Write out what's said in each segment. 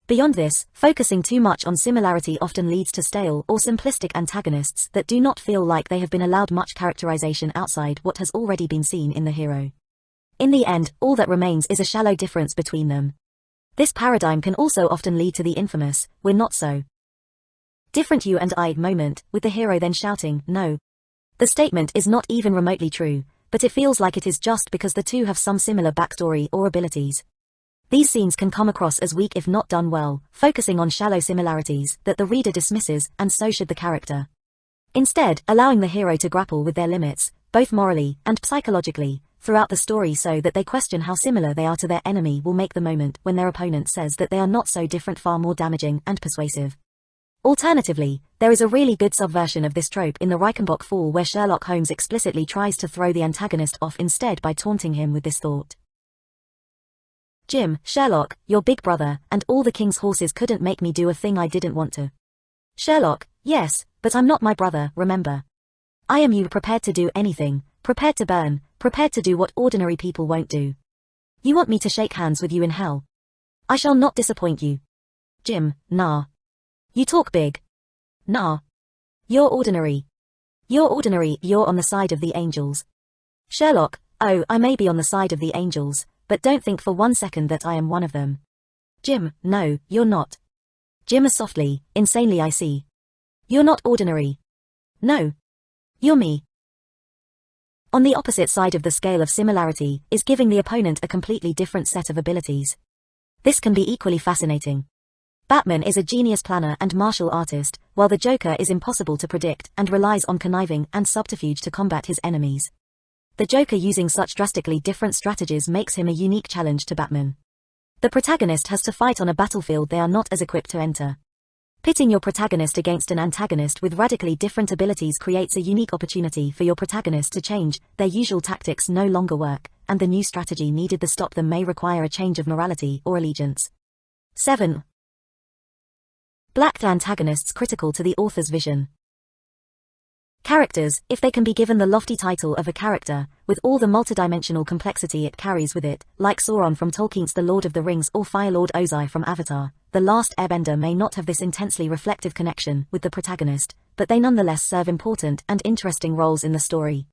Beyond this, focusing too much on similarity often leads to stale or simplistic antagonists that do not feel like they have been allowed much characterization outside what has already been seen in the hero. In the end, all that remains is a shallow difference between them. This paradigm can also often lead to the infamous, "we're not so different you and I" moment, with the hero then shouting, "No." The statement is not even remotely true, but it feels like it is just because the two have some similar backstory or abilities. These scenes can come across as weak if not done well, focusing on shallow similarities that the reader dismisses, and so should the character. Instead, allowing the hero to grapple with their limits, both morally and psychologically, throughout the story so that they question how similar they are to their enemy will make the moment when their opponent says that they are not so different far more damaging and persuasive. Alternatively, there is a really good subversion of this trope in the Reichenbach Fall where Sherlock Holmes explicitly tries to throw the antagonist off instead by taunting him with this thought. "Jim, Sherlock, your big brother, and all the king's horses couldn't make me do a thing I didn't want to." Sherlock, "Yes, but I'm not my brother, remember. I am you, prepared to do anything, prepared to burn, prepared to do what ordinary people won't do. You want me to shake hands with you in hell? I shall not disappoint you." Jim, "Nah. You talk big. Nah. You're ordinary. You're ordinary, you're on the side of the angels." Sherlock, "Oh, I may be on the side of the angels, but don't think for 1 second that I am one of them." Jim, "No, you're not." Jim as softly, insanely I see. "You're not ordinary. No. You're me." On the opposite side of the scale of similarity is giving the opponent a completely different set of abilities. This can be equally fascinating. Batman is a genius planner and martial artist, while the Joker is impossible to predict and relies on conniving and subterfuge to combat his enemies. The Joker using such drastically different strategies makes him a unique challenge to Batman. The protagonist has to fight on a battlefield they are not as equipped to enter. Pitting your protagonist against an antagonist with radically different abilities creates a unique opportunity for your protagonist to change. Their usual tactics no longer work, and the new strategy needed to stop them may require a change of morality or allegiance. 7. Black antagonists critical to the author's vision. Characters, if they can be given the lofty title of a character, with all the multidimensional complexity it carries with it, like Sauron from Tolkien's The Lord of the Rings or Fire Lord Ozai from Avatar, The Last Airbender may not have this intensely reflective connection with the protagonist, but they nonetheless serve important and interesting roles in the story.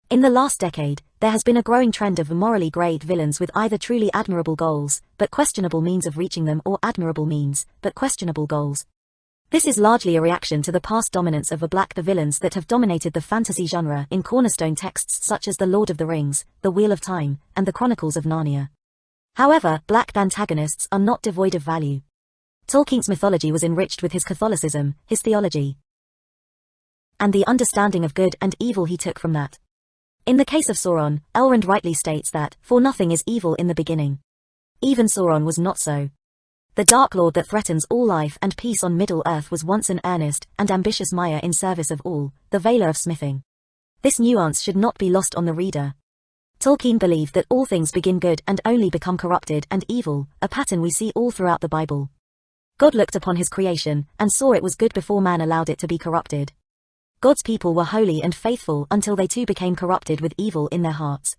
In the last decade, there has been a growing trend of morally grayed villains with either truly admirable goals, but questionable means of reaching them, or admirable means, but questionable goals. This is largely a reaction to the past dominance of the black villains that have dominated the fantasy genre in cornerstone texts such as The Lord of the Rings, The Wheel of Time, and The Chronicles of Narnia. However, black antagonists are not devoid of value. Tolkien's mythology was enriched with his Catholicism, his theology, and the understanding of good and evil he took from that. In the case of Sauron, Elrond rightly states that, "For nothing is evil in the beginning." Even Sauron was not so. The Dark Lord that threatens all life and peace on Middle-earth was once an earnest and ambitious Maya in service of all, the Veiler of Smithing. This nuance should not be lost on the reader. Tolkien believed that all things begin good and only become corrupted and evil, a pattern we see all throughout the Bible. God looked upon his creation and saw it was good before man allowed it to be corrupted. God's people were holy and faithful until they too became corrupted with evil in their hearts.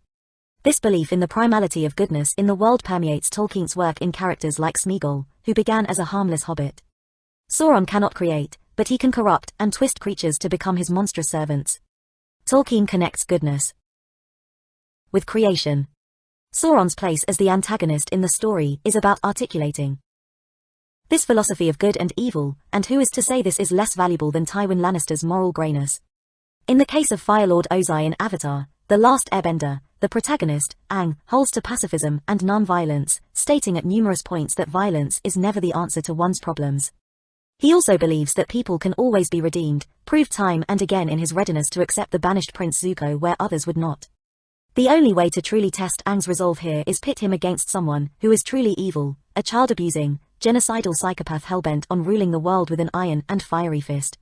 This belief in the primality of goodness in the world permeates Tolkien's work in characters like Smeagol, who began as a harmless hobbit. Sauron cannot create, but he can corrupt and twist creatures to become his monstrous servants. Tolkien connects goodness with creation. Sauron's place as the antagonist in the story is about articulating this philosophy of good and evil, and who is to say this is less valuable than Tywin Lannister's moral greyness? In the case of Fire Lord Ozai in Avatar, The Last Airbender, the protagonist, Aang, holds to pacifism and non-violence, stating at numerous points that violence is never the answer to one's problems. He also believes that people can always be redeemed, proved time and again in his readiness to accept the banished Prince Zuko where others would not. The only way to truly test Aang's resolve here is pit him against someone who is truly evil, a child-abusing, genocidal psychopath hellbent on ruling the world with an iron and fiery fist.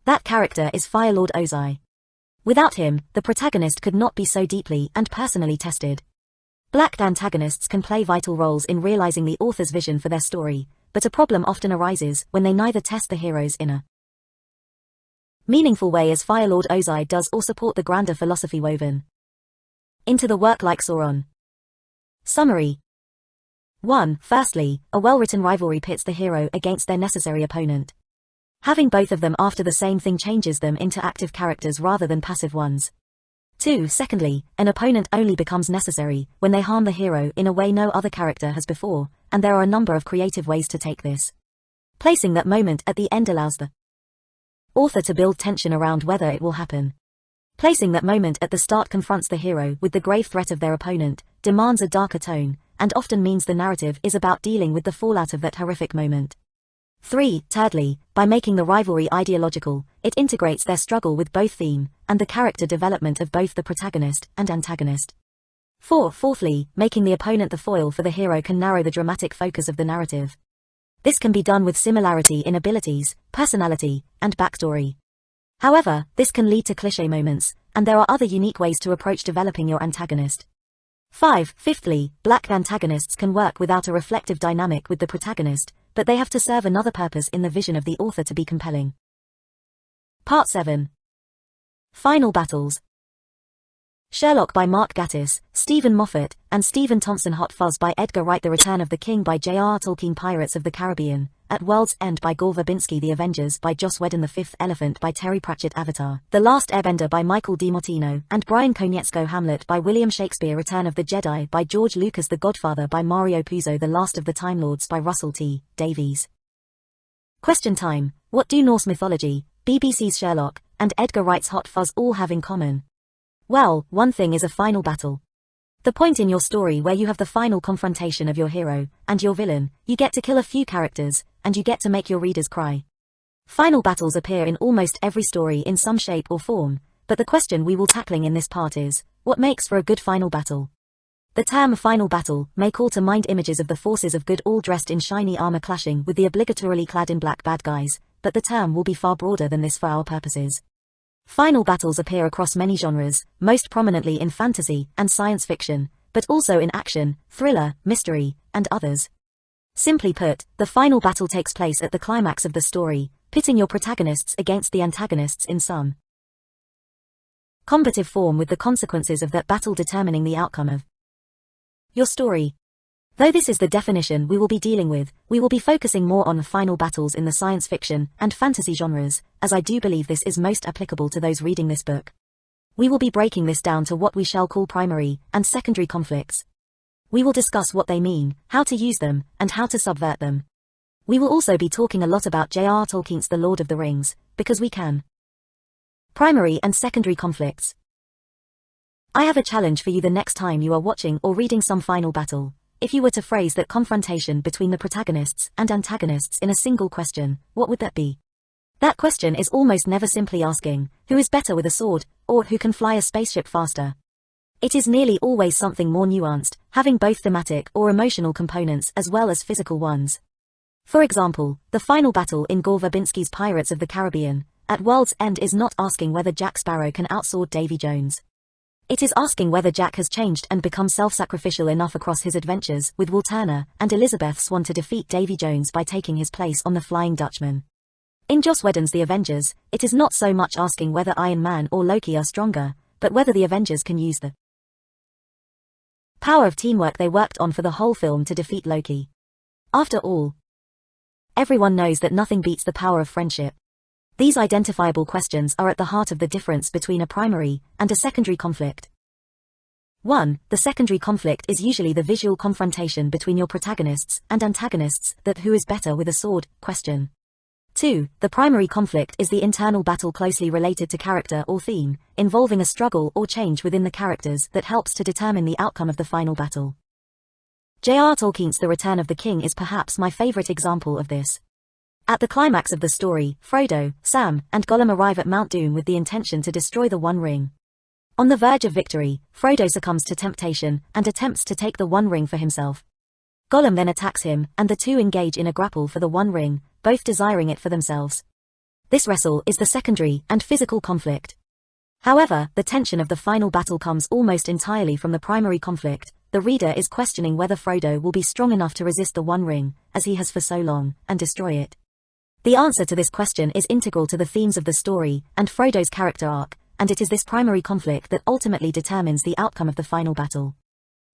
That character is Fire Lord Ozai. Without him, the protagonist could not be so deeply and personally tested. Black antagonists can play vital roles in realizing the author's vision for their story, but a problem often arises when they neither test the heroes in a meaningful way as Fire Lord Ozai does or support the grander philosophy woven into the work like Sauron. Summary. 1. Firstly, a well-written rivalry pits the hero against their necessary opponent. Having both of them after the same thing changes them into active characters rather than passive ones. 2. Secondly, an opponent only becomes necessary when they harm the hero in a way no other character has before, and there are a number of creative ways to take this. Placing that moment at the end allows the author to build tension around whether it will happen. Placing that moment at the start confronts the hero with the grave threat of their opponent, demands a darker tone, and often means the narrative is about dealing with the fallout of that horrific moment. 3. Thirdly, by making the rivalry ideological, it integrates their struggle with both theme and the character development of both the protagonist and antagonist. 4. Fourthly, making the opponent the foil for the hero can narrow the dramatic focus of the narrative. This can be done with similarity in abilities, personality, and backstory. However, this can lead to cliché moments, and there are other unique ways to approach developing your antagonist. 5. Fifthly, black antagonists can work without a reflective dynamic with the protagonist, but they have to serve another purpose in the vision of the author to be compelling. Part 7. Final Battles. Sherlock by Mark Gatiss, Stephen Moffat, and Stephen Thompson. Hot Fuzz by Edgar Wright. The Return of the King by J.R.R. Tolkien. Pirates of the Caribbean, At World's End by Gore Verbinski. The Avengers by Joss Whedon. The Fifth Elephant by Terry Pratchett. Avatar, The Last Airbender by Michael DiMartino and Brian Konietzko. Hamlet by William Shakespeare. Return of the Jedi by George Lucas. The Godfather by Mario Puzo. The Last of the Time Lords by Russell T. Davies. Question time. What do Norse mythology, BBC's Sherlock, and Edgar Wright's Hot Fuzz all have in common? Well, one thing is a final battle. The point in your story where you have the final confrontation of your hero and your villain, you get to kill a few characters, and you get to make your readers cry. Final battles appear in almost every story in some shape or form, but the question we will tackling in this part is, what makes for a good final battle? The term final battle may call to mind images of the forces of good all dressed in shiny armor clashing with the obligatorily clad in black bad guys, but the term will be far broader than this for our purposes. Final battles appear across many genres, most prominently in fantasy and science fiction, but also in action, thriller, mystery, and others. Simply put, the final battle takes place at the climax of the story, pitting your protagonists against the antagonists in some combative form, with the consequences of that battle determining the outcome of your story. Though this is the definition we will be dealing with, we will be focusing more on final battles in the science fiction and fantasy genres, as I do believe this is most applicable to those reading this book. We will be breaking this down to what we shall call primary and secondary conflicts. We will discuss what they mean, how to use them, and how to subvert them. We will also be talking a lot about J.R.R. Tolkien's The Lord of the Rings, because we can. Primary and secondary conflicts. I have a challenge for you the next time you are watching or reading some final battle. If you were to phrase that confrontation between the protagonists and antagonists in a single question, what would that be? That question is almost never simply asking, who is better with a sword, or who can fly a spaceship faster? It is nearly always something more nuanced, having both thematic or emotional components as well as physical ones. For example, the final battle in Gore Verbinski's Pirates of the Caribbean, At World's End, is not asking whether Jack Sparrow can outsword Davy Jones. It is asking whether Jack has changed and become self-sacrificial enough across his adventures with Will Turner and Elizabeth Swann to defeat Davy Jones by taking his place on the Flying Dutchman. In Joss Whedon's The Avengers, it is not so much asking whether Iron Man or Loki are stronger, but whether the Avengers can use the power of teamwork they worked on for the whole film to defeat Loki. After all, everyone knows that nothing beats the power of friendship. These identifiable questions are at the heart of the difference between a primary and a secondary conflict. 1. The secondary conflict is usually the visual confrontation between your protagonists and antagonists, that who is better with a sword question. 2. The primary conflict is the internal battle closely related to character or theme, involving a struggle or change within the characters that helps to determine the outcome of the final battle. J.R.R. Tolkien's The Return of the King is perhaps my favorite example of this. At the climax of the story, Frodo, Sam, and Gollum arrive at Mount Doom with the intention to destroy the One Ring. On the verge of victory, Frodo succumbs to temptation and attempts to take the One Ring for himself. Gollum then attacks him, and the two engage in a grapple for the One Ring, both desiring it for themselves. This wrestle is the secondary and physical conflict. However, the tension of the final battle comes almost entirely from the primary conflict. The reader is questioning whether Frodo will be strong enough to resist the One Ring, as he has for so long, and destroy it. The answer to this question is integral to the themes of the story and Frodo's character arc, and it is this primary conflict that ultimately determines the outcome of the final battle.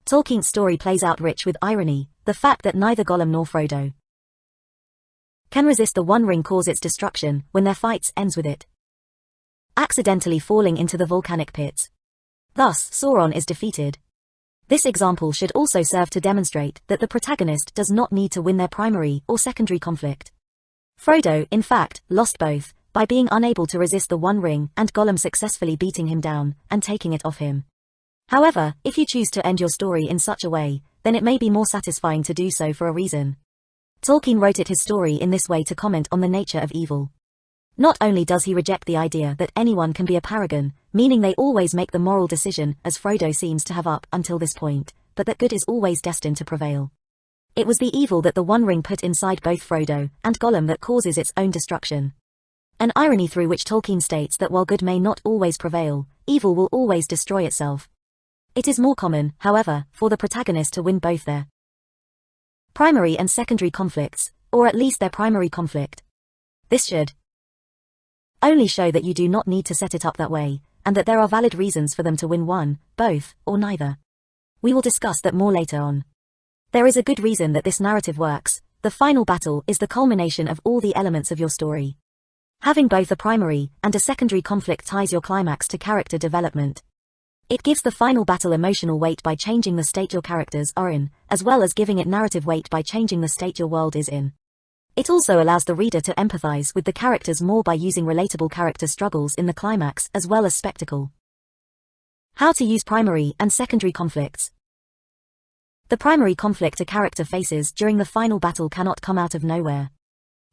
Tolkien's story plays out rich with irony, the fact that neither Gollum nor Frodo can resist the One Ring cause its destruction when their fight ends with it accidentally falling into the volcanic pits. Thus, Sauron is defeated. This example should also serve to demonstrate that the protagonist does not need to win their primary or secondary conflict. Frodo, in fact, lost both, by being unable to resist the One Ring and Gollum successfully beating him down and taking it off him. However, if you choose to end your story in such a way, then it may be more satisfying to do so for a reason. Tolkien wrote his story in this way to comment on the nature of evil. Not only does he reject the idea that anyone can be a paragon, meaning they always make the moral decision as Frodo seems to have up until this point, but that good is always destined to prevail. It was the evil that the One Ring put inside both Frodo and Gollum that causes its own destruction. An irony through which Tolkien states that while good may not always prevail, evil will always destroy itself. It is more common, however, for the protagonist to win both their primary and secondary conflicts, or at least their primary conflict. This should only show that you do not need to set it up that way, and that there are valid reasons for them to win one, both, or neither. We will discuss that more later on. There is a good reason that this narrative works. The final battle is the culmination of all the elements of your story. Having both a primary and a secondary conflict ties your climax to character development. It gives the final battle emotional weight by changing the state your characters are in, as well as giving it narrative weight by changing the state your world is in. It also allows the reader to empathize with the characters more by using relatable character struggles in the climax as well as spectacle. How to use primary and secondary conflicts. The primary conflict a character faces during the final battle cannot come out of nowhere.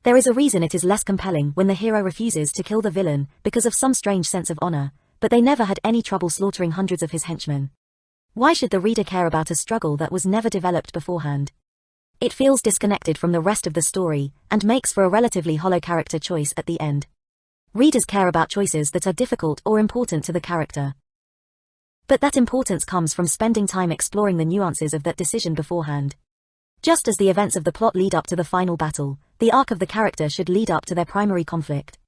There is a reason it is less compelling when the hero refuses to kill the villain because of some strange sense of honor, but they never had any trouble slaughtering hundreds of his henchmen. Why should the reader care about a struggle that was never developed beforehand? It feels disconnected from the rest of the story, and makes for a relatively hollow character choice at the end. Readers care about choices that are difficult or important to the character. But that importance comes from spending time exploring the nuances of that decision beforehand. Just as the events of the plot lead up to the final battle, the arc of the character should lead up to their primary conflict.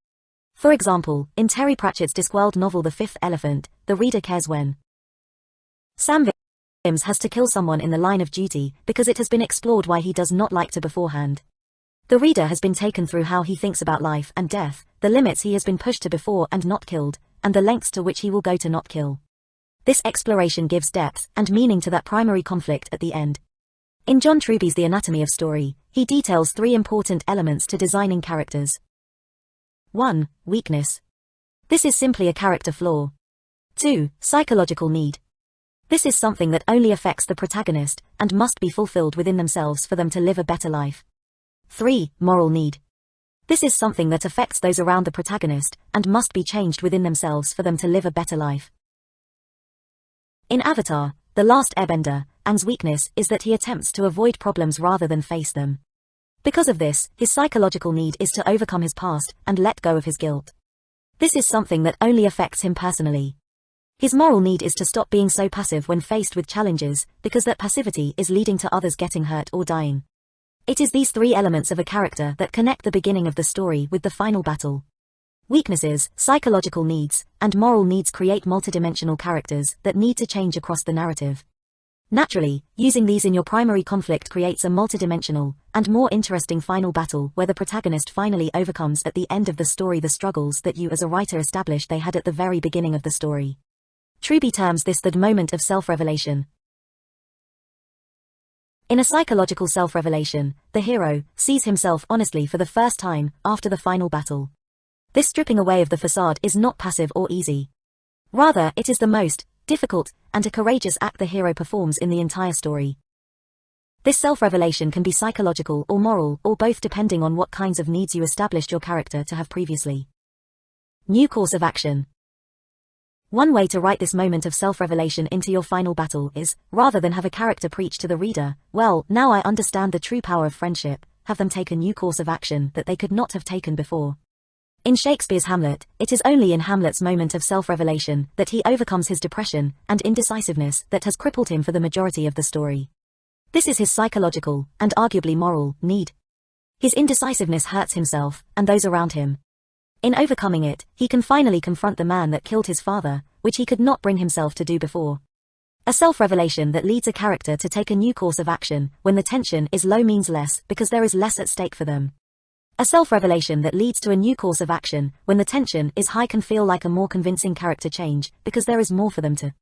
For example, in Terry Pratchett's Discworld novel The Fifth Elephant, the reader cares when Sam Vims has to kill someone in the line of duty because it has been explored why he does not like to beforehand. The reader has been taken through how he thinks about life and death, the limits he has been pushed to before and not killed, and the lengths to which he will go to not kill. This exploration gives depth and meaning to that primary conflict at the end. In John Truby's The Anatomy of Story, he details 3 important elements to designing characters. 1. Weakness. This is simply a character flaw. 2. Psychological need. This is something that only affects the protagonist, and must be fulfilled within themselves for them to live a better life. 3. Moral need. This is something that affects those around the protagonist, and must be changed within themselves for them to live a better life. In Avatar, The Last Airbender, Aang's weakness is that he attempts to avoid problems rather than face them. Because of this, his psychological need is to overcome his past and let go of his guilt. This is something that only affects him personally. His moral need is to stop being so passive when faced with challenges, because that passivity is leading to others getting hurt or dying. It is these 3 elements of a character that connect the beginning of the story with the final battle. Weaknesses, psychological needs, and moral needs create multidimensional characters that need to change across the narrative. Naturally, using these in your primary conflict creates a multidimensional and more interesting final battle where the protagonist finally overcomes at the end of the story the struggles that you as a writer established they had at the very beginning of the story. Truby terms this the moment of self-revelation. In a psychological self-revelation, the hero sees himself honestly for the first time after the final battle. This stripping away of the facade is not passive or easy. Rather, it is the most difficult and a courageous act the hero performs in the entire story. This self-revelation can be psychological or moral, or both depending on what kinds of needs you established your character to have previously. New course of action. One way to write this moment of self-revelation into your final battle is, rather than have a character preach to the reader, "Well, now I understand the true power of friendship," have them take a new course of action that they could not have taken before. In Shakespeare's Hamlet, it is only in Hamlet's moment of self-revelation that he overcomes his depression and indecisiveness that has crippled him for the majority of the story. This is his psychological, and arguably moral, need. His indecisiveness hurts himself and those around him. In overcoming it, he can finally confront the man that killed his father, which he could not bring himself to do before. A self-revelation that leads a character to take a new course of action when the tension is low means less because there is less at stake for them. A self-revelation that leads to a new course of action when the tension is high can feel like a more convincing character change because there is more for them to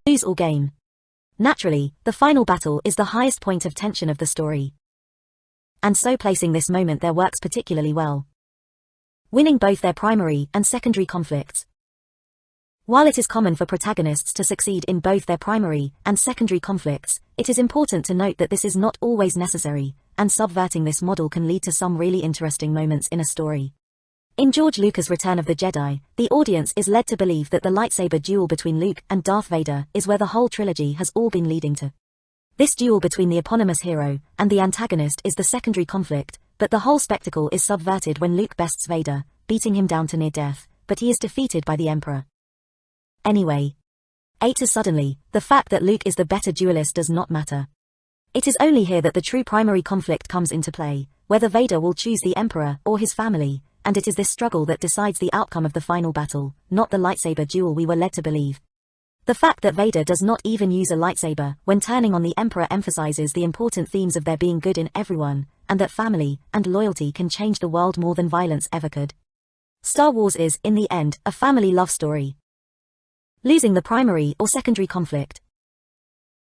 lose or gain. Naturally, the final battle is the highest point of tension of the story. And so placing this moment there works particularly well, winning both their primary and secondary conflicts. While it is common for protagonists to succeed in both their primary and secondary conflicts, it is important to note that this is not always necessary, and subverting this model can lead to some really interesting moments in a story. In George Lucas' Return of the Jedi, the audience is led to believe that the lightsaber duel between Luke and Darth Vader is where the whole trilogy has all been leading to. This duel between the eponymous hero and the antagonist is the secondary conflict, but the whole spectacle is subverted when Luke bests Vader, beating him down to near death, but he is defeated by the Emperor. Anyway, suddenly, the fact that Luke is the better duelist does not matter. It is only here that the true primary conflict comes into play, whether Vader will choose the Emperor or his family, and it is this struggle that decides the outcome of the final battle, not the lightsaber duel we were led to believe. The fact that Vader does not even use a lightsaber when turning on the Emperor emphasizes the important themes of there being good in everyone, and that family and loyalty can change the world more than violence ever could. Star Wars is, in the end, a family love story. Losing the primary or secondary conflict.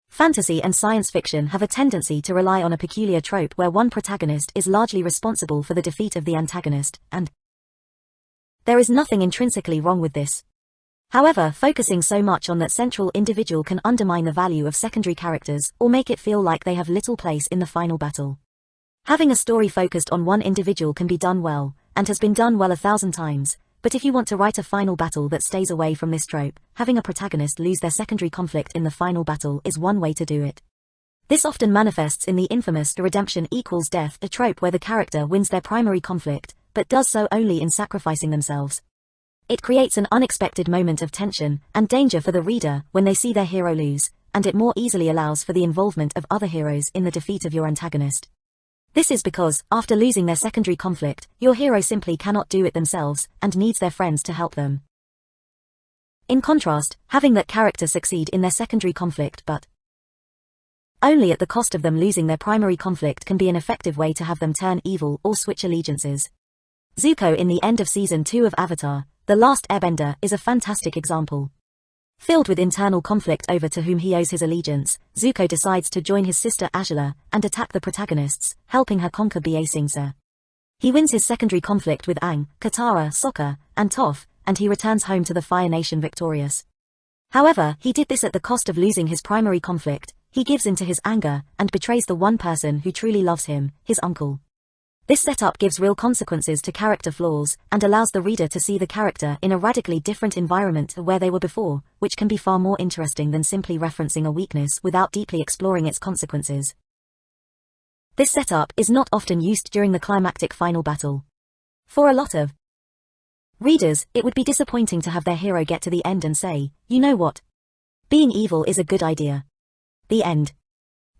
Fantasy and science fiction have a tendency to rely on a peculiar trope where one protagonist is largely responsible for the defeat of the antagonist, and there is nothing intrinsically wrong with this. However, focusing so much on that central individual can undermine the value of secondary characters or make it feel like they have little place in the final battle. Having a story focused on one individual can be done well, and has been done well 1,000 times, but if you want to write a final battle that stays away from this trope, having a protagonist lose their secondary conflict in the final battle is one way to do it. This often manifests in the infamous redemption equals death, a trope where the character wins their primary conflict, but does so only in sacrificing themselves. It creates an unexpected moment of tension and danger for the reader when they see their hero lose, and it more easily allows for the involvement of other heroes in the defeat of your antagonist. This is because, after losing their secondary conflict, your hero simply cannot do it themselves, and needs their friends to help them. In contrast, having that character succeed in their secondary conflict but only at the cost of them losing their primary conflict can be an effective way to have them turn evil or switch allegiances. Zuko in the end of Season 2 of Avatar, The Last Airbender, is a fantastic example. Filled with internal conflict over to whom he owes his allegiance, Zuko decides to join his sister Azula and attack the protagonists, helping her conquer Ba Sing Se. He wins his secondary conflict with Aang, Katara, Sokka, and Toph, and he returns home to the Fire Nation victorious. However, he did this at the cost of losing his primary conflict. He gives in to his anger and betrays the one person who truly loves him, his uncle. This setup gives real consequences to character flaws, and allows the reader to see the character in a radically different environment to where they were before, which can be far more interesting than simply referencing a weakness without deeply exploring its consequences. This setup is not often used during the climactic final battle. For a lot of readers, it would be disappointing to have their hero get to the end and say, "You know what? Being evil is a good idea." The end.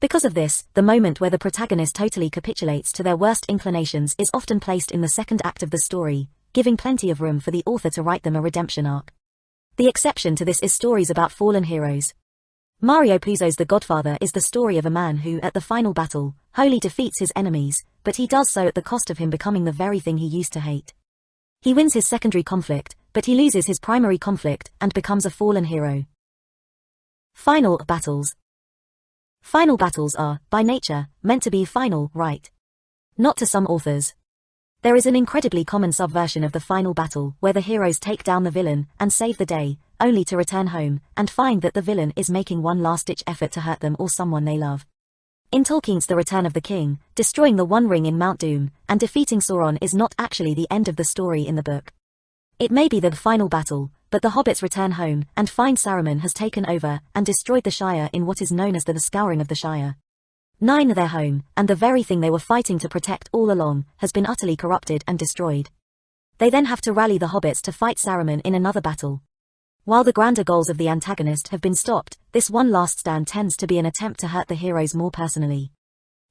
Because of this, the moment where the protagonist totally capitulates to their worst inclinations is often placed in the second act of the story, giving plenty of room for the author to write them a redemption arc. The exception to this is stories about fallen heroes. Mario Puzo's The Godfather is the story of a man who, at the final battle, wholly defeats his enemies, but he does so at the cost of him becoming the very thing he used to hate. He wins his secondary conflict, but he loses his primary conflict and becomes a fallen hero. Final battles. Final battles are, by nature, meant to be final, right? Not to some authors. There is an incredibly common subversion of the final battle where the heroes take down the villain and save the day, only to return home and find that the villain is making one last-ditch effort to hurt them or someone they love. In Tolkien's The Return of the King, destroying the One Ring in Mount Doom and defeating Sauron is not actually the end of the story in the book. It may be the final battle, but the hobbits return home and find Saruman has taken over and destroyed the Shire in what is known as the Scouring of the Shire. 9. Their home, and the very thing they were fighting to protect all along, has been utterly corrupted and destroyed. They then have to rally the hobbits to fight Saruman in another battle. While the grander goals of the antagonist have been stopped, this one last stand tends to be an attempt to hurt the heroes more personally.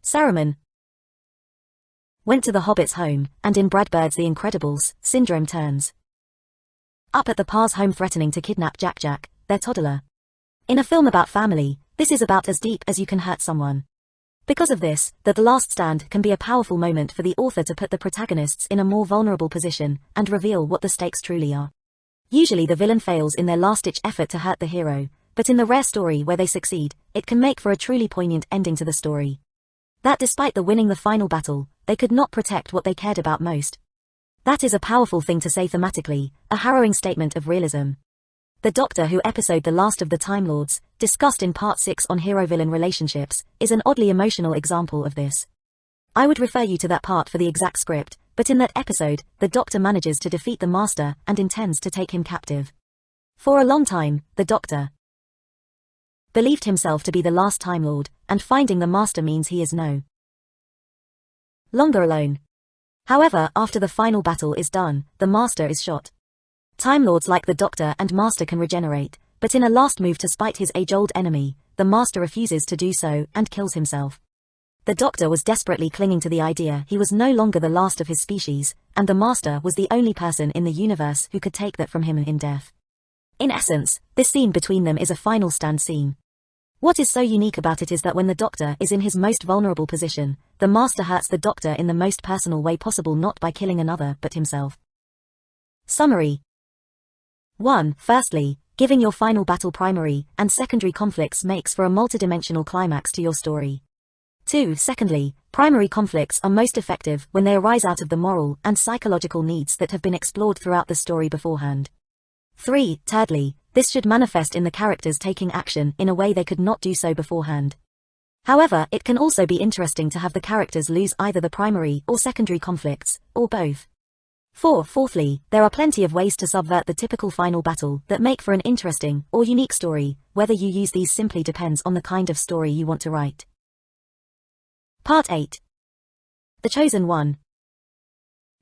Saruman went to the hobbits' home, and in Bradbird's The Incredibles, Syndrome turns up at the Par's home threatening to kidnap Jack-Jack, their toddler. In a film about family, this is about as deep as you can hurt someone. Because of this, The Last Stand can be a powerful moment for the author to put the protagonists in a more vulnerable position and reveal what the stakes truly are. Usually the villain fails in their last-ditch effort to hurt the hero, but in the rare story where they succeed, it can make for a truly poignant ending to the story. That despite the winning the final battle, they could not protect what they cared about most. That is a powerful thing to say thematically, a harrowing statement of realism. The Doctor Who episode The Last of the Time Lords, discussed in Part 6 on hero-villain relationships, is an oddly emotional example of this. I would refer you to that part for the exact script, but in that episode, the Doctor manages to defeat the Master and intends to take him captive. For a long time, the Doctor believed himself to be the last Time Lord, and finding the Master means he is no longer alone. However, after the final battle is done, the Master is shot. Time Lords like the Doctor and Master can regenerate, but in a last move to spite his age-old enemy, the Master refuses to do so and kills himself. The Doctor was desperately clinging to the idea he was no longer the last of his species, and the Master was the only person in the universe who could take that from him in death. In essence, this scene between them is a final stand scene. What is so unique about it is that when the Doctor is in his most vulnerable position, the Master hurts the Doctor in the most personal way possible, not by killing another but himself. Summary. 1. Firstly, giving your final battle primary and secondary conflicts makes for a multidimensional climax to your story. 2. Secondly, primary conflicts are most effective when they arise out of the moral and psychological needs that have been explored throughout the story beforehand. 3. Thirdly, this should manifest in the characters taking action in a way they could not do so beforehand. However, it can also be interesting to have the characters lose either the primary or secondary conflicts, or both. 4. Fourthly, there are plenty of ways to subvert the typical final battle that make for an interesting or unique story. Whether you use these simply depends on the kind of story you want to write. Part 8. The Chosen One.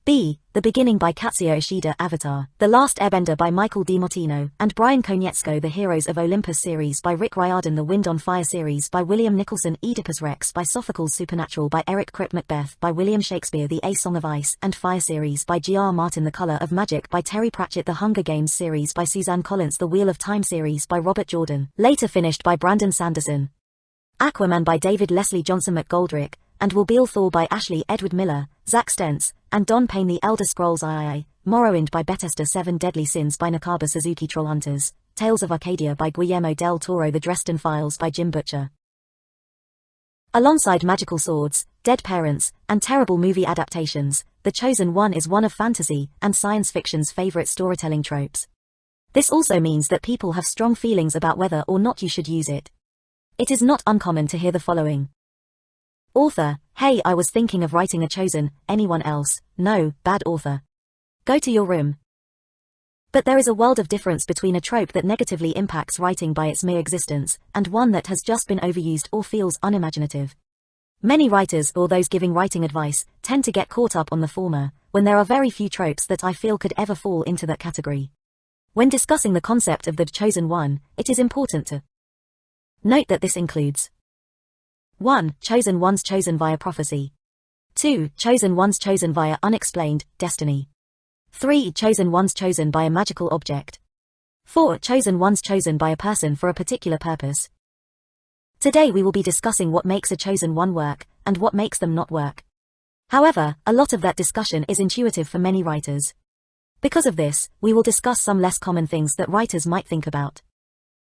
B. The Beginning by Katsuya Ishida. Avatar, The Last Airbender by Michael DiMartino and Brian Konietzko. The Heroes of Olympus series by Rick Riordan. The Wind on Fire series by William Nicholson. Oedipus Rex by Sophocles. Supernatural by Eric Kripke. Macbeth by William Shakespeare. The A Song of Ice and Fire series by G.R. Martin. The Color of Magic by Terry Pratchett. The Hunger Games series by Suzanne Collins. The Wheel of Time series by Robert Jordan, later finished by Brandon Sanderson. Aquaman by David Leslie Johnson. McGoldrick and Will Beal. Thor by Ashley Edward Miller, Zach Stentz, and Don Payne. The Elder Scrolls III, Morrowind by Bethesda. 7 Deadly Sins by Nakaba Suzuki. Trollhunters, Tales of Arcadia by Guillermo del Toro. The Dresden Files by Jim Butcher. Alongside magical swords, dead parents, and terrible movie adaptations, The Chosen One is one of fantasy and science fiction's favorite storytelling tropes. This also means that people have strong feelings about whether or not you should use it. It is not uncommon to hear the following. Author: hey, I was thinking of writing a chosen. Anyone else? No, bad author. Go to your room. But there is a world of difference between a trope that negatively impacts writing by its mere existence, and one that has just been overused or feels unimaginative. Many writers, or those giving writing advice, tend to get caught up on the former, when there are very few tropes that I feel could ever fall into that category. When discussing the concept of the chosen one, it is important to note that this includes 1. Chosen ones chosen via prophecy. 2. Chosen ones chosen via unexplained destiny. 3. Chosen ones chosen by a magical object. 4. Chosen ones chosen by a person for a particular purpose. Today we will be discussing what makes a chosen one work, and what makes them not work. However, a lot of that discussion is intuitive for many writers. Because of this, we will discuss some less common things that writers might think about.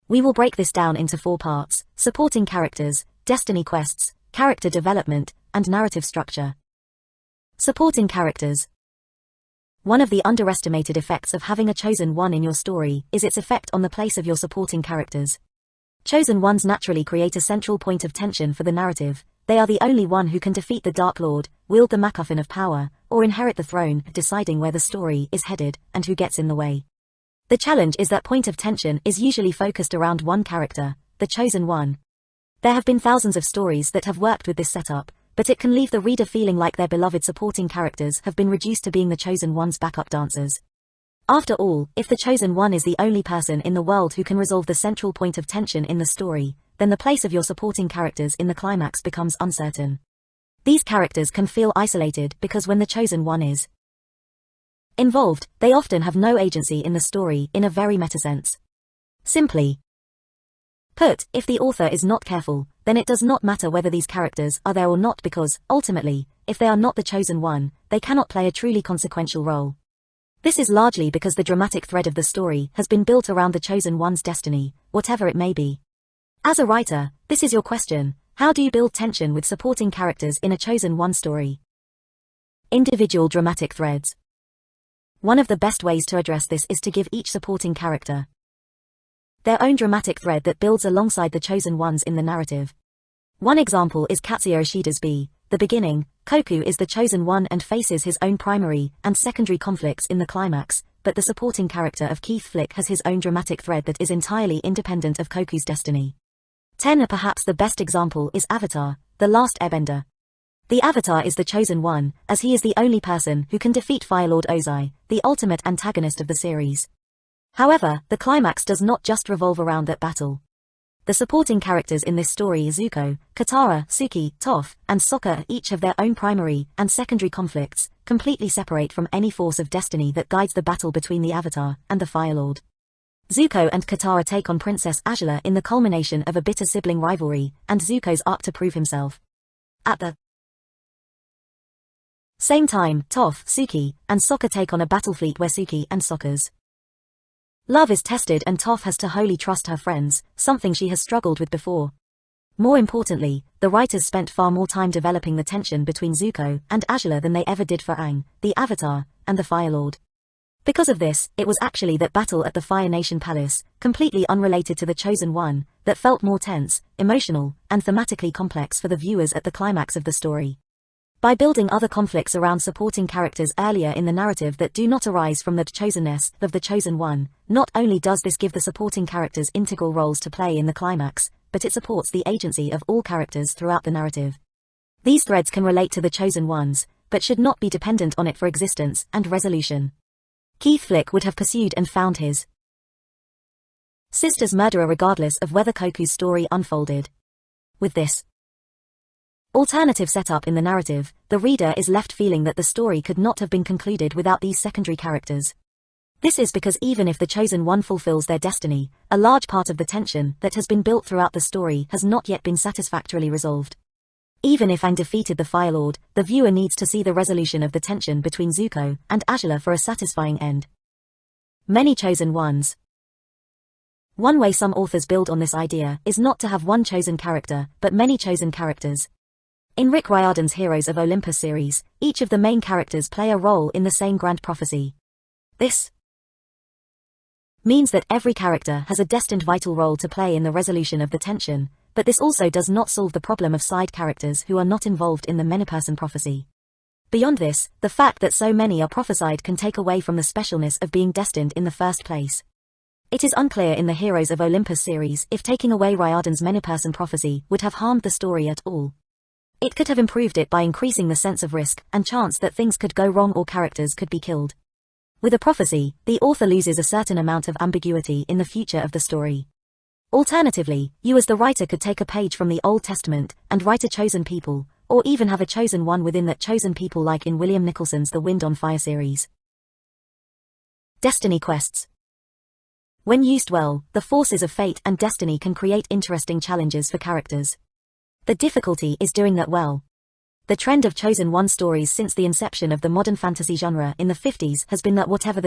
We will break this down into 4 parts: supporting characters, destiny quests, character development, and narrative structure. Supporting characters. One of the underestimated effects of having a chosen one in your story is its effect on the place of your supporting characters. Chosen ones naturally create a central point of tension for the narrative. They are the only one who can defeat the Dark Lord, wield the MacGuffin of power, or inherit the throne, deciding where the story is headed and who gets in the way. The challenge is that point of tension is usually focused around one character, the chosen one. There have been thousands of stories that have worked with this setup, but it can leave the reader feeling like their beloved supporting characters have been reduced to being the chosen one's backup dancers. After all, if the chosen one is the only person in the world who can resolve the central point of tension in the story, then the place of your supporting characters in the climax becomes uncertain. These characters can feel isolated because when the chosen one is involved, they often have no agency in the story in a very meta sense. Simply Put, if the author is not careful, then it does not matter whether these characters are there or not because, ultimately, if they are not the chosen one, they cannot play a truly consequential role. This is largely because the dramatic thread of the story has been built around the chosen one's destiny, whatever it may be. As a writer, this is your question: how do you build tension with supporting characters in a chosen one story? Individual dramatic threads. One of the best ways to address this is to give each supporting character their own dramatic thread that builds alongside the chosen ones in the narrative. One example is Katsuya Ishida's The Beginning. Koku is the chosen one and faces his own primary and secondary conflicts in the climax, but the supporting character of Keith Flick has his own dramatic thread that is entirely independent of Koku's destiny. 10. Perhaps the best example is Avatar: The Last Airbender. The Avatar is the chosen one, as he is the only person who can defeat Fire Lord Ozai, the ultimate antagonist of the series. However, the climax does not just revolve around that battle. The supporting characters in this story Zuko, Katara, Suki, Toph, and Sokka each have their own primary and secondary conflicts, completely separate from any force of destiny that guides the battle between the Avatar and the Fire Lord. Zuko and Katara take on Princess Azula in the culmination of a bitter sibling rivalry, and Zuko's arc to prove himself. At the same time, Toph, Suki, and Sokka take on a battle fleet where Suki and Sokka's love is tested and Toph has to wholly trust her friends, something she has struggled with before. More importantly, the writers spent far more time developing the tension between Zuko and Azula than they ever did for Aang, the Avatar, and the Fire Lord. Because of this, it was actually that battle at the Fire Nation Palace, completely unrelated to the Chosen One, that felt more tense, emotional, and thematically complex for the viewers at the climax of the story. By building other conflicts around supporting characters earlier in the narrative that do not arise from the chosenness of the Chosen One, not only does this give the supporting characters integral roles to play in the climax, but it supports the agency of all characters throughout the narrative. These threads can relate to the Chosen Ones, but should not be dependent on it for existence and resolution. Keith Flick would have pursued and found his sister's murderer regardless of whether Koku's story unfolded. With this alternative setup in the narrative, the reader is left feeling that the story could not have been concluded without these secondary characters. This is because even if the Chosen One fulfills their destiny, a large part of the tension that has been built throughout the story has not yet been satisfactorily resolved. Even if Aang defeated the Fire Lord, the viewer needs to see the resolution of the tension between Zuko and Azula for a satisfying end. Many Chosen Ones. One way some authors build on this idea is not to have one chosen character, but many chosen characters. In Rick Riordan's Heroes of Olympus series, each of the main characters play a role in the same grand prophecy. This means that every character has a destined vital role to play in the resolution of the tension, but this also does not solve the problem of side characters who are not involved in the many-person prophecy. Beyond this, the fact that so many are prophesied can take away from the specialness of being destined in the first place. It is unclear in the Heroes of Olympus series if taking away Riordan's many-person prophecy would have harmed the story at all. It could have improved it by increasing the sense of risk and chance that things could go wrong or characters could be killed. With a prophecy, the author loses a certain amount of ambiguity in the future of the story. Alternatively, you as the writer could take a page from the Old Testament and write a chosen people, or even have a chosen one within that chosen people like in William Nicholson's The Wind on Fire series. Destiny quests. When used well, the forces of fate and destiny can create interesting challenges for characters. The difficulty is doing that well. The trend of Chosen One stories since the inception of the modern fantasy genre in the 50s has been that whatever the